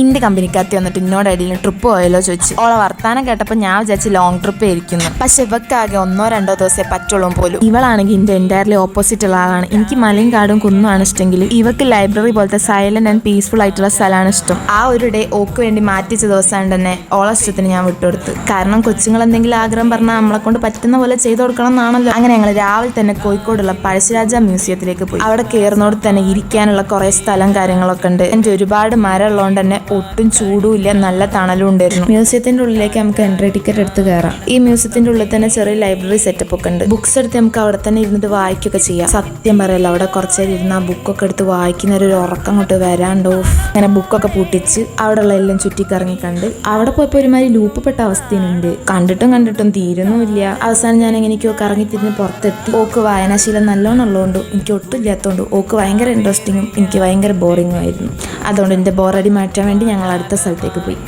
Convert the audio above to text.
ഇന്റെ കമ്പനിക്കകത്ത് വന്നിട്ട് ഇന്നോട് ഇടയിൽ ട്രിപ്പ് പോയല്ലോ ചോദിച്ചു. ഓളെ വർത്താനം കേട്ടപ്പോൾ ഞാൻ വിചാരിച്ച് ലോങ് ട്രിപ്പ് ആയിരിക്കുന്നു. പക്ഷെ ഇവക്കാകെ 1-2 ദിവസമേ പറ്റുള്ളൂ പോലും. ഇവളാണെങ്കിൽ എന്റെ എൻറ്റയർലി ഓപ്പോസിറ്റ് ഉള്ള ആളാണ്. എനിക്ക് മലയും കാടും കുന്നുമാണ് ഇഷ്ടമെങ്കിൽ ഇവക്ക് ലൈബ്രറി പോലത്തെ സൈലന്റ് ആൻഡ് പീസ്ഫുൾ ആയിട്ടുള്ള സ്ഥലമാണ് ഇഷ്ടം. ആ ഒരു ഡേ ഓക്ക് വേണ്ടി മാറ്റിച്ച ദിവസം തന്നെ ഓളെ ഇഷ്ടത്തിന് ഞാൻ വിട്ടുകൊടുത്തു. കാരണം കൊച്ചുങ്ങൾ എന്തെങ്കിലും ആഗ്രഹം പറഞ്ഞാൽ നമ്മളെ കൊണ്ട് പറ്റുന്ന പോലെ ചെയ്തു കൊടുക്കണം എന്നാണല്ലോ. അങ്ങനെ ഞങ്ങൾ രാവിലെ തന്നെ കോഴിക്കോടുള്ള പഴശ്ശിരാജ മ്യൂസിയത്തിലേക്ക് പോയി. അവിടെ കയറുന്നോട് തന്നെ ഇരിക്കാനുള്ള കുറെ സ്ഥലം കാര്യങ്ങളൊക്കെ ഉണ്ട്. എൻ്റെ ഒരുപാട് മരം ഉള്ളതുകൊണ്ട് തന്നെ ഒട്ടും ചൂടും ഇല്ല, നല്ല തണലും ഉണ്ടായിരുന്നു. മ്യൂസിയത്തിന്റെ ഉള്ളിലേക്ക് നമുക്ക് എൻട്രി ടിക്കറ്റ് എടുത്ത് കയറാം. ഈ മ്യൂസിയത്തിന്റെ ഉള്ളിൽ തന്നെ ചെറിയ ലൈബ്രറി സെറ്റപ്പ് ഒക്കെ ഉണ്ട്. ബുക്സ് എടുത്ത് നമുക്ക് അവിടെ തന്നെ ഇരുന്നിട്ട് വായിക്കുകയൊക്കെ ചെയ്യാം. സത്യം പറയല്ല, അവിടെ കുറച്ചേരം ഇരുന്ന് ആ ബുക്കൊക്കെ എടുത്ത് വായിക്കുന്ന ഒരു ഉറക്കം കൊണ്ട് വരാണ്ടോ. അങ്ങനെ ബുക്കൊക്കെ പൂട്ടിച്ച് അവിടെ ഉള്ള എല്ലാം ചുറ്റിക്കറങ്ങി കണ്ട് അവിടെ പോയപ്പോൾ ഒരുമാതിരി ലൂപ്പപ്പെട്ട അവസ്ഥയുണ്ട്. കണ്ടിട്ടും തീരുന്നുമില്ല. അവസാനം ഞാൻ എങ്ങനെയൊക്കെയോ കറങ്ങി തിരിഞ്ഞ് പുറത്തെത്തി. ഓക്ക് വായനാശീലം നല്ലോണം ഉള്ളതുകൊണ്ട് എനിക്ക് ഒട്ടും ഇല്ലാത്തതുകൊണ്ട് ഓക്ക് ഭയങ്കര ഇൻട്രസ്റ്റിങ്ങും എനിക്ക് ഭയങ്കര ബോറിങ്ങും ആയിരുന്നു. അതുകൊണ്ട് എൻ്റെ ബോറടി മാറ്റാൻ വേണ്ടി ഞങ്ങൾ അടുത്ത സ്ഥലത്തേക്ക് പോയി.